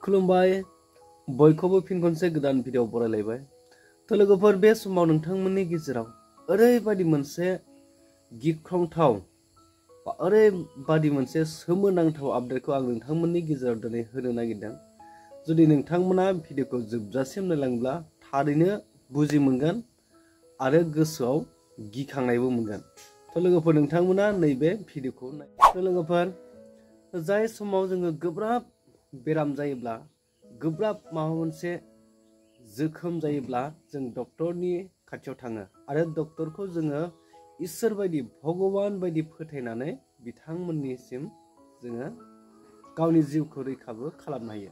खुलुमबाय बयखौबो फिन खनसे गोदान भिडिअ बरायलायबाय तो लोगोफोर बे समाव नोंथांमोननि गेजेराव ओरैबायदि मोनसे गिख्रंथाव बा ओरैबायदि मोनसे सोमोनांथाव आपडेटखौ आं नोंथांमोननि गेजेराव दिनै होनो नागिरदों। जुदि नोंथांमोना भिडिअखौ जोबजासिम नायलांब्ला थारैनो बुजि मोनगोन आरो गोसोआव गिखांनायबो मोनगोन। तो लोगोफोर नोंथांमोना नैबे भिडिअखौ नाय। तो लोगोफोर जाय समाव जोङो गोब्राब बेराम जायोब्ला गोब्राब माबा मोनसे जोखोम जायोब्ला जों डक्टरनि खाथियाव थाङो आरो डक्टरखौ जोङो इसोर बायदि भगवान बायदि फोथायनानै बिथांमोननिसिम जोङो गावनि जिउखौ रैखाबो खालामनो हायो।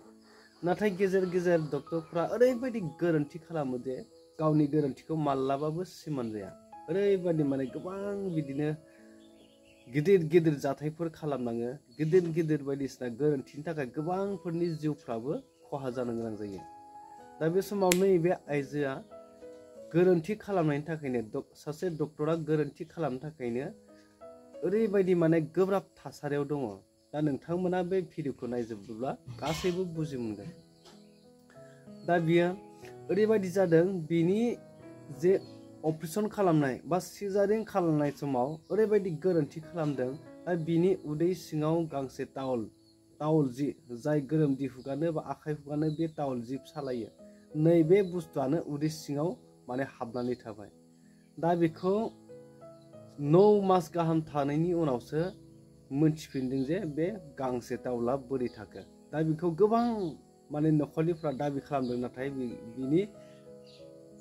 नाथाय गेजेर गेजेर डक्टरफ्रा ओरैबायदि गोरोन्थि खालामो जे गावनि गोरोन्थिखौ माब्लाबाबो सिमान जाया। ओरैबायदि माने गोबां बिदिनो गिदिर गिदिर जाथायफोर खालामनाङो, गिदिर गिदिर बायदिसिना गोरोन्थिनि थाखाय गोबांफोरनि जिउफ्राबो खहा जानो गोनां जायो। दा बे समाव नैबे आइजोआ गोरोन्थि खालामनायनि थाखायनो सासे डक्टरा गोरोन्थि खालामनो थाखायनो ओरैबायदि माने गोब्राब थासारियाव दङ। दा नोंथांमोना बे भिडिअखौ नायजोबोब्ला गासैबो बुजि मोनगोन। दा बियो ओरैबायदि जादों, बिनि जे अपारेशन खालामनाय बा सिजारिं खालामनाय समाव ओरैबायदि गोरोन्थि खालामदों, दा बिनि उदै सिङाव गांसे टावल जि जाय गोलोमदै हुगारनो बा आखाइ हुगारनो बे टावल जि सालायो, नैबे बुस्थुआनो उदै सिङाव माने हाबनानै थाबाय। दा बेखौ 9 मास गाहाम थानायनि उनावसो मोनथिफिनदों जे बे गांसे टावला बोरै थाखो। दा बेखौ गोबां माने न'खरनिफ्रा दाबि खालामदों, नाथाय बिनि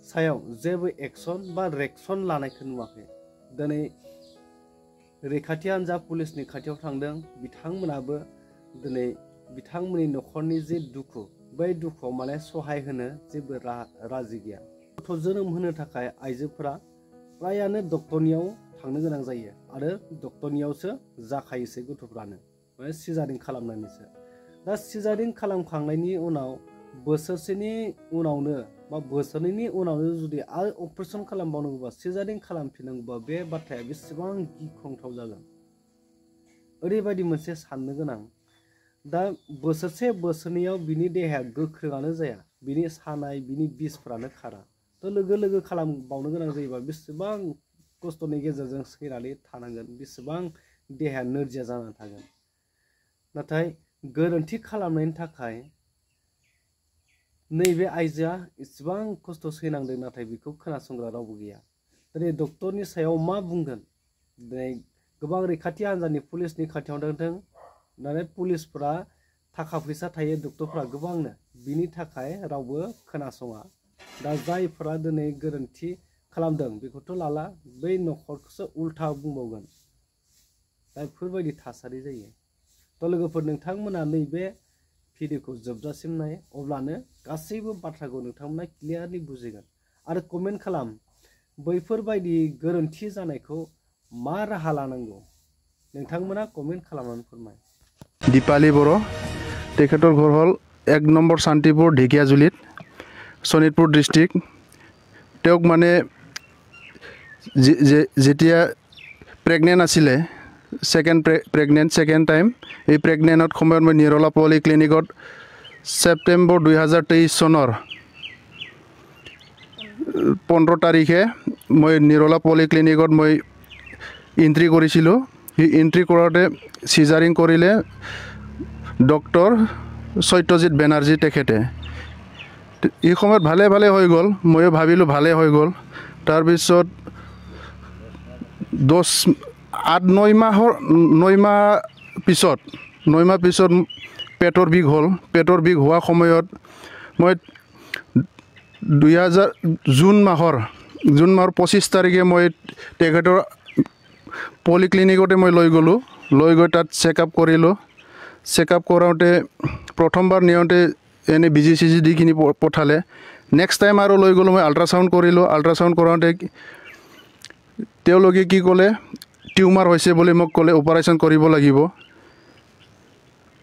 सायाव जेबो एक्सन बा रिएक्सन लानायखौ नुवाखै। दिनै रैखाथि हान्जा पुलिसनि खाथियाव थांदों, बिथांमोनाबो दिनै बिथांमोननि न'खरनि जे दुखु, बै दुखुआव माने सहाय होनो जेबो राजि गैया। गथ' जोनोम होनो थाखाय आइजोफोरा फ्रायानो डक्टरनियाव थांनो गोनां जायो आरो डक्टरनियावसो जाखायोसै गथ'फ्रानो, माने सिजारिं खालामनानैसो। दा सिजारिं खालामखांनायनि उनाव बोसोरसेनि उनावनो बा बोसोरनैनि उनावनो जुदि आरो अपारेशन खालामबावनांगौबा, सिजारिं खालामफिननांगौबा, बे बाथ्राया बेसेबां गिख्रंथाव जागोन। ओरैबायदि मोनसे साननो गोनां। दा बोसोरसे बोसोरनैयाव बिनि देहाया गोख्रोङानो जाया, बिनि सानाय बिनि बिसफ्रानो खारा। तो लोगो लोगो खालामबावनो गोनां जायोबा बेसेबां खस्थ'नि गेजेरजों सैनानै थानांगोन, बेसेबां देहाया नोरजिया जानानै थागोन। नाथाय गोरोन्थि खालामनायनि थाखाय नैबे आइजोआ इसेबां खस्थ' सैनांदों, नाथाय बेखौ खोनासंग्रा रावबो गैया। दिनै डक्टरनि सायाव मा बुंगोन? दिनै गोबां रैखाथि हान्जानि पुलिसनि खाथियाव थांदों, नाथाय पुलिसफोरा थाखा फैसा थायो, डक्टरफ्रा गोबांनो, बिनि थाखाय रावबो खोनासङा। दा जायफोरा दिनै गोरोन्थि खालामदों बेखौथ' लाला, बै न'खरखौसो उल्था बुंबावगोन। दा बेफोरबायदि थासारि जायो। तो लोगोफोर नोंथांमोना नैबे भिडिअखौ जोबजासिम नाय, अब्लानो गासैबो बाथ्राखौ नोंथांमोना क्लियारलि बुजिगोन। आरो कमेन्ट खालाम, बैफोरबायदि गोरोन्थि जानायखौ मा राहा लानांगौ, नोंथांमोना कमेन्ट खालामनानै फोरमाय। दीपाली बर', तेखेतर घर हल 1 নম্বৰ शान्तिपुर ढेकियाजुलित, शोणितपुर डिस्ट्रिक्ट। তেওঁক মানে যেতিয়া প্ৰেগনেণ্ট আছিলে, সেকেন্ড টাইম, এই প্ৰেগনেণ্টত সময়ত মই নিৰলা পলিক্লিনিকত ছেপ্টেম্বৰ 2023 চনৰ 15 তাৰিখে মই নিৰলা পলিক্লিনিকত মই এন্ট্ৰি কৰিছিলোঁ। সেই এন্ট্ৰি কৰোঁতে চিজাৰিং কৰিলে ডক্টৰ সত্যজিৎ বেনাৰ্জী তেখেতে। এই সময়ত ভালে হৈ গ'ল, ময়ো ভাবিলোঁ ভালে হৈ গ'ল। তাৰপিছত 9 মাহ পিছত পেটৰ বিষ হ'ল। পেটৰ বিষ হোৱা সময়ত মই জুন মাহৰ 25 তাৰিখে মই তেখেতৰ পলিক্লিনিকতে মই লৈ গৈ তাত চেকআপ কৰিলোঁ। চেকআপ কৰাওঁতে প্ৰথমবাৰ নিওঁতে এনে বিজি চিজি দি কিনি পঠালে। নেক্সট টাইম আৰু লৈ গ'লোঁ, মই আল্ট্ৰাচাউণ্ড কৰিলোঁ। আল্ট্ৰাচাউণ্ড কৰাওঁতে তেওঁলোকে কি ক'লে, টিউমাৰ হৈছে বুলি মোক ক'লে, অপাৰেশ্যন কৰিব লাগিব।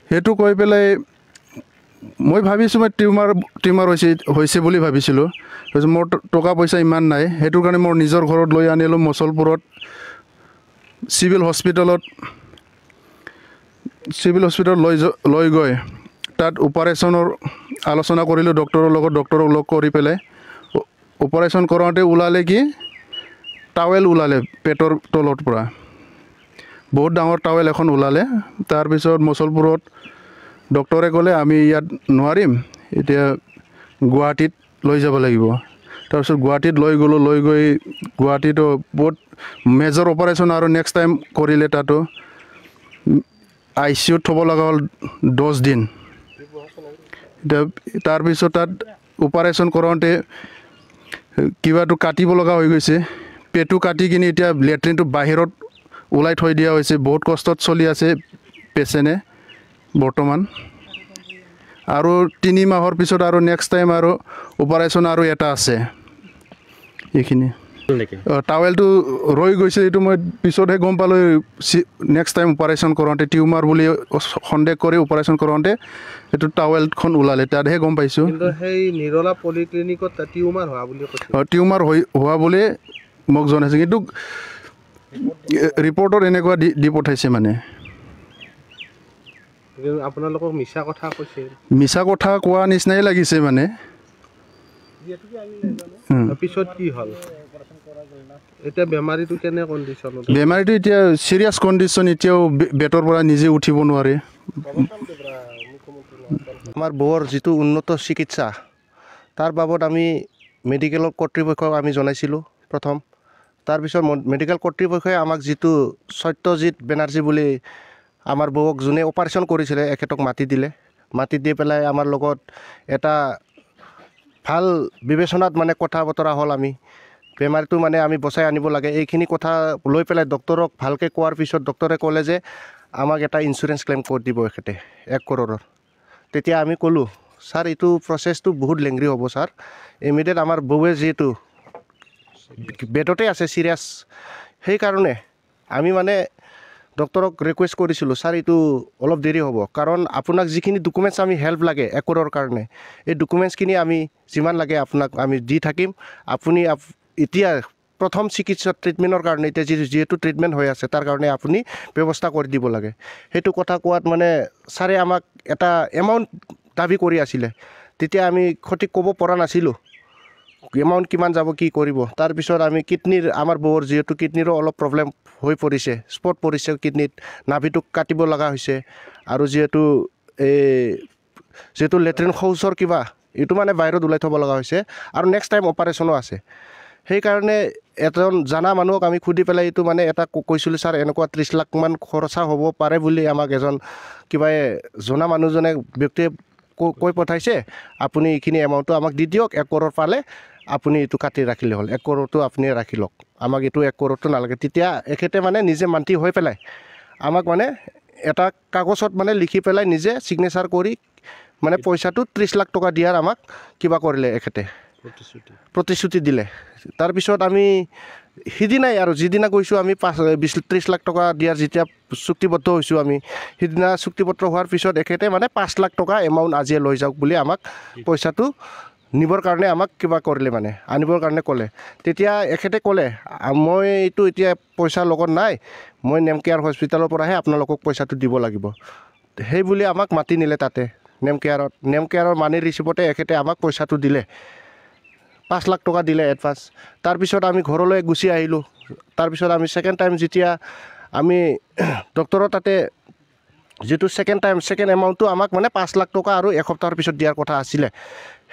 সেইটো কৈ পেলাই মই ভাবিছোঁ মই টিউমাৰ হৈছে বুলি ভাবিছিলোঁ। তাৰপিছত মোৰ টকা পইচা ইমান নাই, সেইটো কাৰণে মোৰ নিজৰ ঘৰত লৈ আনিলোঁ মচলপুৰত চিভিল হস্পিটেলত লৈ গৈ তাত অপাৰেশ্যনৰ আলোচনা কৰিলোঁ ডক্টৰৰ লগত, ডক্টৰক লগ কৰি পেলাই অপাৰেশ্যন কৰোঁতে ওলালে কি টাৱেল ওলালে পেটৰ তলৰ পৰা, বহুত ডাঙৰ টাৱেল এখন ওলালে। তাৰপিছত মুছলপুৰত ডক্টৰে ক'লে আমি ইয়াত নোৱাৰিম, এতিয়া গুৱাহাটীত লৈ যাব লাগিব। তাৰপিছত গুৱাহাটীত লৈ গ'লোঁ, লৈ গৈ গুৱাহাটীতো বহুত মেজৰ অপাৰেশ্যন আৰু নেক্সট টাইম কৰিলে, তাতো ICUত থ'ব লগা হ'ল 10 দিন। তাৰপিছত তাত অপাৰেশ্যন কৰোঁতে কিবাটো কাটিব লগা হৈ গৈছে, পেটটো কাটি কিনি এতিয়া লেট্ৰিনটো বাহিৰত ওলাই থৈ দিয়া হৈছে। বহুত কষ্টত চলি আছে পেচেণ্টে বৰ্তমান। আৰু 3 মাহৰ পিছত আৰু নেক্সট টাইম আৰু অপাৰেশ্যন আৰু এটা আছে। এইখিনি টাৱেলটো ৰৈ গৈছে, এইটো মই পিছতহে গম পালোঁ। নেক্সট টাইম অপাৰেশ্যন কৰোঁতে টিউমাৰ বুলি সন্দেহ কৰি অপাৰেশ্যন কৰোঁতে এইটো টাৱেলখন ওলালে, তাতহে গম পাইছোঁ। কিন্তু সেই নিৰলা পলিক্লিনিকত টিউমাৰ হোৱা বুলি কৈছে। টিউমাৰ হোৱা বুলি মোক জনাইছে, কিন্তু ৰিপৰ্টত এনেকুৱা দি পঠাইছে মানে। আপোনালোকক মিছা কথা কৈছে? মিছা কথা কোৱা নিচিনাই লাগিছে মানে। পিছত কি হ'ল? এতিয়া বেমাৰীটো কেনে কণ্ডিশ্যনত? বেমাৰীটো এতিয়া চিৰিয়াছ কণ্ডিশ্যন, এতিয়াও বেডৰ পৰা নিজে উঠিব নোৱাৰে। আমাৰ বৌৰ যিটো উন্নত চিকিৎসা তাৰ বাবদ আমি মেডিকেলৰ কৰ্তৃপক্ষক আমি জনাইছিলোঁ প্ৰথম। তাৰপিছত মেডিকেল কৰ্তৃপক্ষই আমাক যিটো সত্যজিৎ বেনাৰ্জী বুলি আমাৰ বৌক যোনে অপাৰেশ্যন কৰিছিলে এখেতক মাতি দিলে। মাতি দি পেলাই আমাৰ লগত এটা ভাল বিবেচনাত মানে কথা বতৰা হ'ল। আমি বেমাৰটো মানে আমি বচাই আনিব লাগে, এইখিনি কথা লৈ পেলাই ডক্টৰক ভালকৈ কোৱাৰ পিছত ডক্টৰে ক'লে যে আমাক এটা ইঞ্চুৰেঞ্চ ক্লেইম কৰি দিব এখেতে 1 কৰোৰৰ। তেতিয়া আমি ক'লোঁ ছাৰ এইটো প্ৰচেছটো বহুত লেংৰি হ'ব ছাৰ, ইমিডিয়েট আমাৰ বৌৱে যিহেতু বেডতে আছে চিৰিয়াছ, সেইকাৰণে আমি মানে ডক্টৰক ৰিকুৱেষ্ট কৰিছিলোঁ ছাৰ এইটো অলপ দেৰি হ'ব, কাৰণ আপোনাক যিখিনি ডকুমেণ্টছ আমি হেল্প লাগে 1 কৰোৰৰ কাৰণে, এই ডকুমেণ্টছখিনি আমি যিমান লাগে আপোনাক আমি দি থাকিম। আপুনি এতিয়া প্ৰথম চিকিৎসা ট্ৰিটমেণ্টৰ কাৰণে এতিয়া যিহেতু ট্ৰিটমেণ্ট হৈ আছে তাৰ কাৰণে আপুনি ব্যৱস্থা কৰি দিব লাগে। সেইটো কথা কোৱাত মানে ছাৰে আমাক এটা এমাউণ্ট দাবী কৰি আছিলে। তেতিয়া আমি সঠিক ক'ব পৰা নাছিলোঁ এমাউণ্ট কিমান যাব, কি কৰিব। তাৰপিছত আমি আমাৰ বৌৰ যিহেতু কিডনীৰো অলপ প্ৰব্লেম হৈ পৰিছে, স্পট পৰিছে কিডনীত, নাভিটো কাটিব লগা হৈছে। আৰু যিহেতু লেট্ৰিন শৌচৰ কিবা এইটো মানে বাহিৰত ওলাই থ'ব লগা হৈছে, আৰু নেক্সট টাইম অপাৰেশ্যনো আছে। সেইকাৰণে এজন জানা মানুহক আমি সুধি পেলাই এইটো মানে এটা কৈছিলোঁ ছাৰ এনেকুৱা 30 লাখমান খৰচা হ'ব পাৰে বুলি আমাক এজন কিবা জনা মানুহজনে ব্যক্তিয়ে কৈ পঠাইছে। আপুনি এইখিনি এমাউণ্টটো আমাক দি দিয়ক, 1 কৰোৰ পালে আপুনি এইটো কাটি ৰাখিলে হ'ল, 1 কৰোৰটো আপুনি ৰাখি লওক, আমাক এইটো 1 কৰোৰটো নালাগে। তেতিয়া এখেতে মানে নিজে মান্তি হৈ পেলাই আমাক মানে এটা কাগজত মানে লিখি পেলাই নিজে ছিগনেচাৰ কৰি মানে পইচাটো 30 লাখ টকা দিয়াৰ আমাক কিবা কৰিলে, এখেতে প্ৰতিশ্ৰুতি দিলে। তাৰপিছত আমি সিদিনাই আৰু যিদিনা গৈছোঁ আমি 30 লাখ টকা দিয়াৰ যেতিয়া চুক্তিবদ্ধ হৈছোঁ আমি, সিদিনা চুক্তিবদ্ধ হোৱাৰ পিছত এখেতে মানে 5 লাখ টকা এমাউণ্ট আজিয়ে লৈ যাওক বুলি আমাক পইচাটো নিবৰ কাৰণে আমাক কিবা কৰিলে, মানে আনিবৰ কাৰণে ক'লে। তেতিয়া এখেতে ক'লে মই এইটো এতিয়া পইচা লগত নাই, মই নেমকেয়াৰ হস্পিটেলৰ পৰাহে আপোনালোকক পইচাটো দিব লাগিব। সেই বুলি আমাক মাতি নিলে তাতে নেমকেয়াৰৰ মানি ৰিচিপ্টতে এখেতে আমাক পইচাটো দিলে, 5 লাখ টকা দিলে এডভান্স। তাৰপিছত আমি ঘৰলৈ গুচি আহিলোঁ। তাৰপিছত আমি ছেকেণ্ড টাইম যেতিয়া আমি ডক্টৰৰ তাতে যিটো ছেকেণ্ড এমাউণ্টটো আমাক মানে 5 লাখ টকা আৰু এসপ্তাহৰ পিছত দিয়াৰ কথা আছিলে,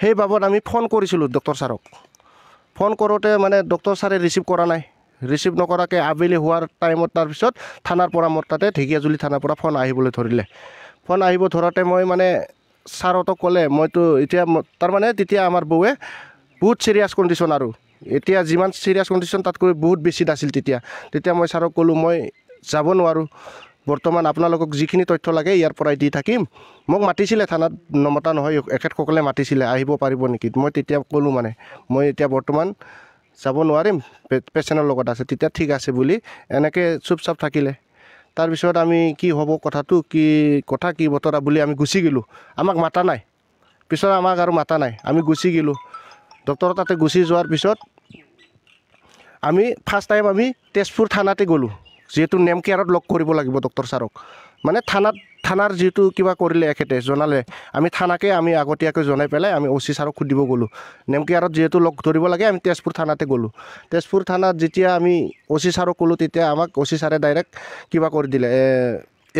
সেই বাবদ আমি ফোন কৰিছিলোঁ ডক্টৰ ছাৰক। ফোন কৰোঁতে মানে ডক্টৰ ছাৰে ৰিচিভ কৰা নাই। ৰিচিভ নকৰাকৈ আবেলি হোৱাৰ টাইমত তাৰপিছত থানাৰ পৰা মোৰ তাতে ঢেকীয়াজুলি থানাৰ পৰা ফোন আহিবলৈ ধৰিলে। ফোন আহিব ধৰোঁতে মই মানে ছাৰহঁতক ক'লে মইতো এতিয়া তাৰমানে তেতিয়া আমাৰ বৌৱে বহুত চিৰিয়াছ কণ্ডিশ্যন, আৰু এতিয়া যিমান চিৰিয়াছ কণ্ডিশ্যন তাতকৈ বহুত বেছি আছিল। তেতিয়া মই ছাৰক ক'লোঁ মই যাব নোৱাৰোঁ, বৰ্তমান আপোনালোকক যিখিনি তথ্য লাগে ইয়াৰ পৰাই দি থাকিম। মোক মাতিছিলে থানাত, নমতা নহয়, এখেতসকলে মাতিছিলে আহিব পাৰিব নেকি। মই তেতিয়া ক'লোঁ মানে মই এতিয়া বৰ্তমান যাব নোৱাৰিম, পেচেণ্টৰ লগত আছে। তেতিয়া ঠিক আছে বুলি এনেকৈ চুপচাপ থাকিলে। তাৰপিছত আমি কি হ'ব কথাটো, কি বতৰা বুলি আমি গুচি গ'লোঁ। আমাক মাতা নাই, পিছত আমাক আৰু মাতা নাই, আমি গুচি গ'লোঁ। ডক্টৰৰ তাতে গুচি যোৱাৰ পিছত আমি ফাৰ্ষ্ট টাইম আমি তেজপুৰ থানাতে গ'লোঁ, যিহেতু নেমকেয়াৰত লগ কৰিব লাগিব ডক্টৰ ছাৰক। মানে থানাৰ যিটো কিবা কৰিলে এখেতে জনালে আমি থানাকে আমি আগতীয়াকৈ জনাই পেলাই আমি OC ছাৰক সুধিব গ'লোঁ নেমকেয়াৰত যিহেতু লগ ধৰিব লাগে আমি তেজপুৰ থানাতে গ'লোঁ তেজপুৰ থানাত যেতিয়া আমি OC ছাৰক ক'লোঁ তেতিয়া আমাক OC ছাৰে ডাইৰেক্ট কিবা কৰি দিলে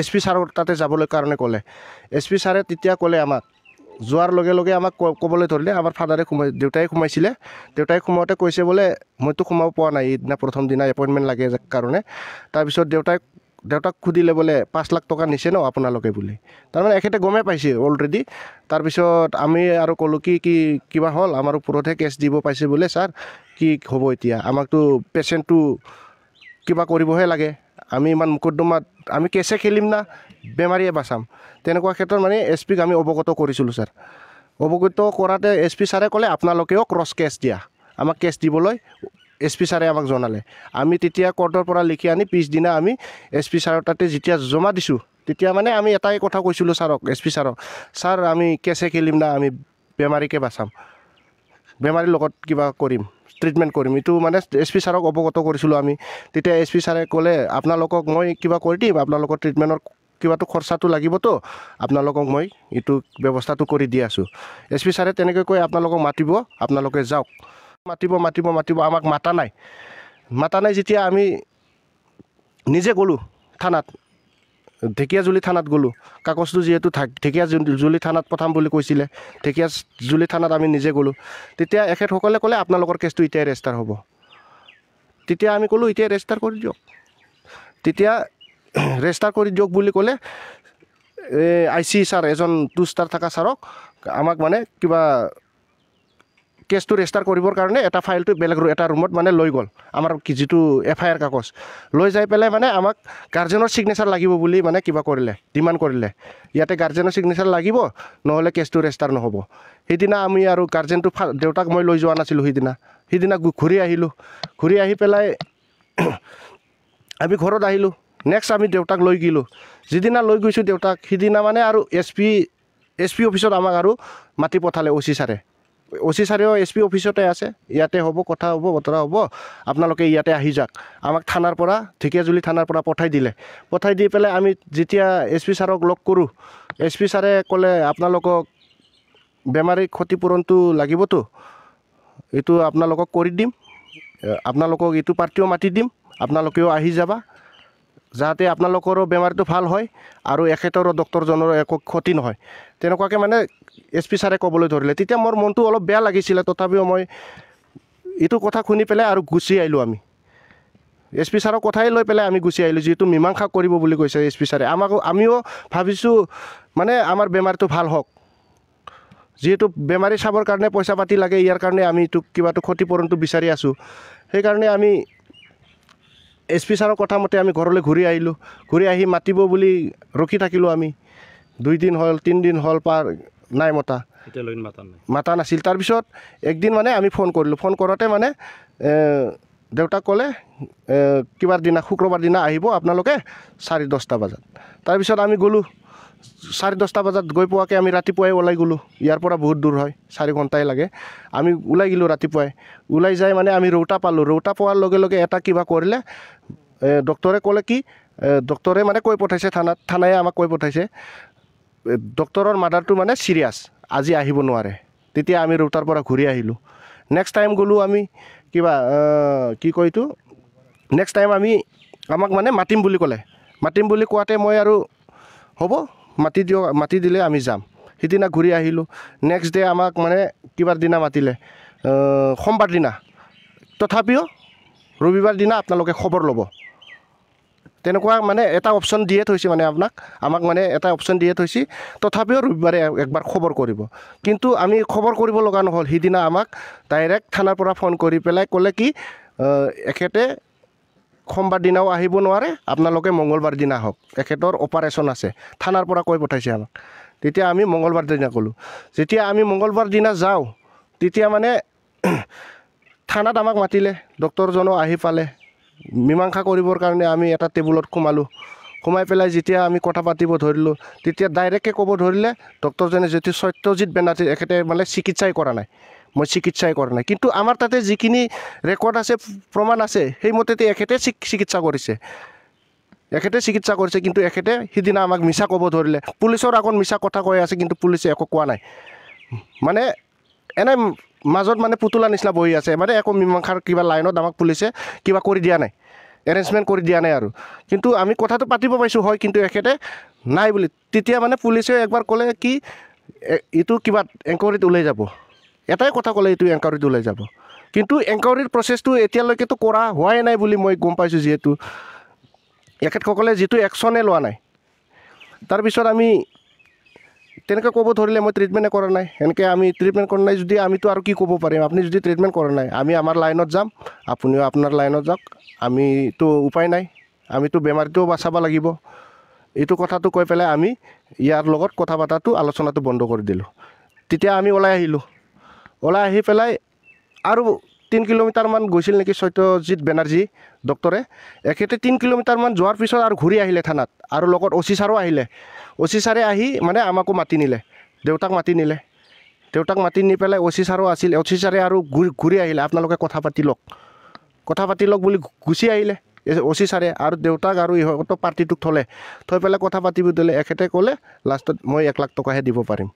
SP ছাৰৰ তাতে যাবলৈ কাৰণে ক'লে SP ছাৰে তেতিয়া ক'লে আমাক যোৱাৰ লগে লগে আমাক ক'বলৈ ধৰিলে আমাৰ ফাদাৰে দেউতাই সোমাইছিলে দেউতাই সোমাওঁতে কৈছে বোলে মইতো সোমাব পৰা নাই এইদিনা প্ৰথম দিনা এপইণ্টমেণ্ট লাগে কাৰণে তাৰপিছত দেউতাক সুধিলে বোলে 5 লাখ টকা নিছে ন আপোনালোকে বুলি তাৰমানে এখেতে গমেই পাইছে অলৰেডি তাৰপিছত আমি আৰু ক'লোঁ কিবা হ'ল আমাৰ ওপৰতহে কেছ দিব পাইছে বোলে ছাৰ কি হ'ব এতিয়া আমাকতো পেচেণ্টটো কিবা কৰিবহে লাগে আমি ইমান মুকদ্দমাত আমি কেছে খেলিম না বেমাৰীয়ে বাচাম তেনেকুৱা ক্ষেত্ৰত মানে SPক আমি অৱগত কৰিছিলোঁ ছাৰ অৱগত কৰাতে SP ছাৰে ক'লে আপোনালোকেও ক্ৰছ কেছ দিয়া আমাক কেছ দিবলৈ SP ছাৰে আমাক জনালে আমি তেতিয়া কোৰ্টৰ পৰা লিখি আনি পিছদিনা আমি SP ছাৰৰ তাতে যেতিয়া জমা দিছোঁ তেতিয়া মানে আমি এটাই কথা কৈছিলোঁ ছাৰক SP ছাৰক ছাৰ আমি কেছে খেলিম না আমি বেমাৰীকে বাচাম বেমাৰীৰ লগত কিবা কৰিম ট্ৰিটমেণ্ট কৰিম এইটো মানে SP ছাৰক অৱগত কৰিছিলোঁ আমি তেতিয়া SP ছাৰে ক'লে আপোনালোকক মই কিবা কৰি দিম আপোনালোকৰ ট্ৰিটমেণ্টৰ কিবাটো খৰচাটো লাগিবতো আপোনালোকক মই এইটো ব্যৱস্থাটো কৰি দি আছোঁ SP ছাৰে তেনেকৈ কৈ আপোনালোকক মাতিব আপোনালোকে যাওক মাতিব আমাক মাতা নাই যেতিয়া আমি নিজে গ'লোঁ থানাত ঢেকীয়াজুলি থানাত গ'লোঁ কাগজটো যিহেতু ঢেকীয়াজুলি থানাত পঠাম বুলি কৈছিলে ঢেকীয়াজুলি থানাত আমি নিজে গ'লোঁ তেতিয়া এখেতসকলে ক'লে আপোনালোকৰ কেছটো এতিয়াই ৰেজিষ্টাৰ হ'ব তেতিয়া আমি ক'লোঁ এতিয়া ৰেজিষ্টাৰ কৰি দিয়ক তেতিয়া ৰেজিষ্টাৰ কৰি দিয়ক বুলি ক'লে IC ছাৰ এজন 2 ষ্টাৰ থকা ছাৰক আমাক মানে কিবা কেছটো ৰেজিষ্টাৰ কৰিবৰ কাৰণে এটা ফাইলটো বেলেগ এটা ৰুমত মানে লৈ গ'ল আমাৰ যিটো FIR কাগজ লৈ যাই পেলাই মানে আমাক গাৰ্জেনৰ ছিগনেচাৰ লাগিব বুলি মানে কিবা কৰিলে ডিমাণ্ড কৰিলে ইয়াতে গাৰ্জেনৰ ছিগনেচাৰ লাগিব নহ'লে কেছটো ৰেজিষ্টাৰ নহ'ব সেইদিনা আমি আৰু গাৰ্জেনটো দেউতাক মই লৈ যোৱা নাছিলোঁ সেইদিনা ঘূৰি আহি পেলাই আমি ঘৰত আহিলোঁ নেক্সট আমি দেউতাক লৈ গ'লোঁ যিদিনা লৈ গৈছোঁ দেউতাক সিদিনা মানে আৰু SP অফিচত আমাক আৰু মাতি পঠালে OC ছাৰেও SP অফিচতে আছে ইয়াতে হ'ব কথা হ'ব বতৰা হ'ব আপোনালোকে ইয়াতে আহি যাওক আমাক থানাৰ পৰা ঢেকীয়াজুলি থানাৰ পৰা পঠাই দি পেলাই আমি যেতিয়া SP ছাৰক লগ কৰোঁ SP ছাৰে ক'লে আপোনালোকক বেমাৰী ক্ষতিপূৰণটো লাগিবতো এইটো আপোনালোকক কৰি দিম আপোনালোকক এইটো পাৰ্টিও মাতি দিম আপোনালোকেও আহি যাবা যাতে আপোনালোকৰো বেমাৰটো ভাল হয় আৰু এখেতৰো ডক্টৰজনৰ একো ক্ষতি নহয় তেনেকুৱাকৈ মানে SP ছাৰে ক'বলৈ ধৰিলে তেতিয়া মোৰ মনটো অলপ বেয়া লাগিছিলে তথাপিও মই এইটো কথা শুনি পেলাই আৰু গুচি আহিলোঁ আমি SP ছাৰৰ কথাই লৈ পেলাই আমি গুচি আহিলোঁ যিহেতু মীমাংসা কৰিব বুলি কৈছে SP ছাৰে আমিও ভাবিছোঁ মানে আমাৰ বেমাৰটো ভাল হওক যিহেতু বেমাৰী চাবৰ কাৰণে পইচা পাতি লাগে ইয়াৰ কাৰণে আমি এইটো কিবাটো ক্ষতিপূৰণটো বিচাৰি আছোঁ সেইকাৰণে আমি SP ছাৰৰ কথা মতে আমি ঘৰলৈ ঘূৰি আহি মাতিব বুলি ৰখি থাকিলোঁ আমি 2 দিন হ'ল 3 দিন হ'ল পাৰ নাই মাতা নাছিল তাৰপিছত একদিন মানে আমি ফোন কৰোঁতে মানে দেউতাক ক'লে কিবাৰ দিনা শুক্ৰবাৰ দিনা আহিব আপোনালোকে 10:30 বজাত তাৰপিছত আমি গ'লোঁ 10:30 বজাত গৈ পোৱাকৈ আমি ৰাতিপুৱাই ওলাই গ'লোঁ ইয়াৰ পৰা বহুত দূৰ হয় 4 ঘণ্টাই লাগে আমি ওলাই গ'লোঁ ৰাতিপুৱাই ওলাই যাই মানে আমি ৰৌতা পোৱাৰ লগে লগে এটা কিবা কৰিলে ডক্টৰে ক'লে কি ডক্টৰে মানে কৈ পঠাইছে থানাই আমাক কৈ পঠাইছে ডক্টৰৰ মাদাৰটো মানে চিৰিয়াছ আজি আহিব নোৱাৰে তেতিয়া আমি ৰৌতাৰ পৰা ঘূৰি আহিলোঁ নেক্সট টাইম গ'লোঁ আমি কিবা কি কয় এইটো নেক্সট টাইম আমাক মানে মাতিম বুলি কোৱাতে মই আৰু হ'ব মাতি দিলে আমি যাম সিদিনা ঘূৰি আহিলোঁ নেক্সট ডে আমাক মানে কিবাৰ দিনা মাতিলে সোমবাৰ দিনা তথাপিও ৰবিবাৰ দিনা আপোনালোকে খবৰ ল'ব তেনেকুৱা মানে এটা অপশ্যন দিয়ে থৈছে মানে আমাক মানে এটা অপশ্যন দিয়ে থৈছে তথাপিও ৰবিবাৰে একবাৰ খবৰ কৰিব কিন্তু আমি খবৰ কৰিব লগা নহ'ল সিদিনা আমাক ডাইৰেক্ট থানাৰ পৰা ফোন কৰি পেলাই ক'লে কি এখেতে সোমবাৰ দিনাও আহিব নোৱাৰে আপোনালোকে মঙ্গলবাৰ দিনা আহক এখেতৰ অপাৰেশ্যন আছে থানাৰ পৰা কৈ পঠাইছে আমাক তেতিয়া আমি মঙ্গলবাৰ দিনা গ'লোঁ যেতিয়া আমি মঙ্গলবাৰ দিনা যাওঁ তেতিয়া মানে থানাত আমাক মাতিলে ডক্টৰজনো আহি পালে মীমাংসা কৰিবৰ কাৰণে আমি এটা টেবুলত সোমাই পেলাই যেতিয়া আমি কথা পাতিব ধৰিলোঁ তেতিয়া ডাইৰেক্টকৈ ক'ব ধৰিলে ডক্টৰজনে যদি সত্যজিৎ বেনাৰ্জী এখেতে মানে চিকিৎসাই কৰা নাই কিন্তু আমাৰ তাতে যিখিনি ৰেকৰ্ড আছে প্ৰমাণ আছে সেইমতে এখেতে চিকিৎসা কৰিছে এখেতে চিকিৎসা কৰিছে কিন্তু এখেতে সিদিনা আমাক মিছা ক'ব ধৰিলে পুলিচৰ আগত মিছা কথা কৈ আছে কিন্তু পুলিচে একো কোৱা নাই মানে এনে মাজত মানে পুতুলা নিচিনা বহি আছে মানে একো মীমাংসাৰ কিবা লাইনত আমাক পুলিচে কিবা কৰি দিয়া নাই এৰেঞ্জমেণ্ট কৰি দিয়া নাই আৰু কিন্তু আমি কথাটো পাতিব পাইছোঁ হয় কিন্তু এখেতে নাই বুলি তেতিয়া মানে পুলিচে একবাৰ ক'লে কি এইটো কিবা এনকুৱাৰীত ওলাই যাব এটাই কথা ক'লে এইটো এনকুৱাৰীত ওলাই যাব কিন্তু এনকুৱাৰীৰ প্ৰচেছটো এতিয়ালৈকেতো কৰা হোৱাই নাই বুলি মই গম পাইছোঁ যিহেতু এখেতসকলে যিটো একশ্যনে লোৱা নাই তাৰপিছত আমি তেনেকৈ ক'ব ধৰিলে মই ট্ৰিটমেণ্টে কৰা নাই এনেকৈ আমি ট্ৰিটমেণ্ট কৰা নাই যদি আমিতো আৰু কি ক'ব পাৰিম আপুনি যদি ট্ৰিটমেণ্ট কৰা নাই আমি আমাৰ লাইনত যাম আপুনিও আপোনাৰ লাইনত যাওক আমিতো উপায় নাই আমিতো বেমাৰীটোও বাচাব লাগিব এইটো কথাটো কৈ পেলাই আমি ইয়াৰ লগত কথা পতাটো আলোচনাটো বন্ধ কৰি দিলোঁ তেতিয়া আমি ওলাই আহিলোঁ ওলাই আহি পেলাই আৰু 3 কিলোমিটাৰমান গৈছিল নেকি সত্যজিৎ বেনাৰ্জী ডক্টৰে এখেতে 3 কিলোমিটাৰমান যোৱাৰ পিছত আৰু ঘূৰি আহিলে থানাত আৰু লগত অচি ছাৰো আহিলে অচি ছাৰে আহি মানে আমাকো মাতি নিলে দেউতাক মাতি নিলে দেউতাক মাতি নি পেলাই অচি ছাৰো আছিল অচি ছাৰে আৰু ঘূৰি আহিলে আপোনালোকে কথা পাতি লওক বুলি গুচি আহিলে অচি ছাৰে আৰু দেউতাক আৰু ইহঁতৰ পাৰ্টিটোক থৈ পেলাই কথা পাতিব দিলে এখেতে ক'লে লাষ্টত মই 1 লাখ টকাহে দিব পাৰিম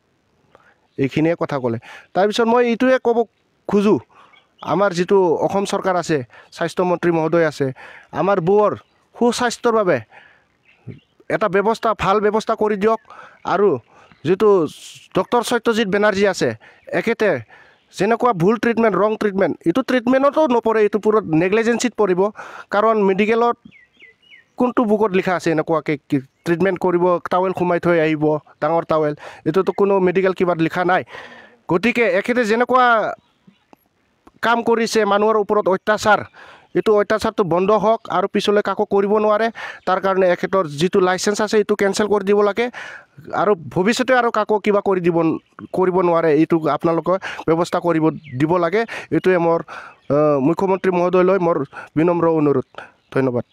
এইখিনিয়ে কথা ক'লে তাৰপিছত মই এইটোৱে ক'ব খোজোঁ আমাৰ যিটো অসম চৰকাৰ আছে স্বাস্থ্যমন্ত্ৰী মহোদয় আছে আমাৰ বৌৰ সুস্বাস্থ্যৰ বাবে এটা ব্যৱস্থা ভাল ব্যৱস্থা কৰি দিয়ক আৰু যিটো ডক্টৰ সত্যজিৎ বেনাৰ্জী আছে এখেতে যেনেকুৱা ভুল ট্ৰিটমেণ্ট ৰং ট্ৰিটমেণ্ট এইটো ট্ৰিটমেণ্টতো নপৰে এইটো পুৰো নেগলিজেন্সিত পৰিব কাৰণ মেডিকেলত কোনটো বুকত লিখা আছে এনেকুৱাকৈ ট্ৰিটমেণ্ট কৰিব টাৱেল সোমাই থৈ আহিব ডাঙৰ টাৱেল এইটোতো কোনো মেডিকেল কিবাত লিখা নাই গতিকে এখেতে যেনেকুৱা কাম কৰিছে মানুহৰ ওপৰত অত্যাচাৰ এইটো অত্যাচাৰটো বন্ধ হওক আৰু পিছলৈ কাকো কৰিব নোৱাৰে তাৰ কাৰণে এখেতৰ যিটো লাইচেন্স আছে এইটো কেনচেল কৰি দিব লাগে আৰু ভৱিষ্যতে আৰু কাকো কিবা কৰিব নোৱাৰে এইটো আপোনালোকে ব্যৱস্থা কৰিব দিব লাগে এইটোৱে মোৰ মুখ্যমন্ত্ৰী মহোদয়লৈ মোৰ বিনম্ৰ অনুৰোধ ধন্যবাদ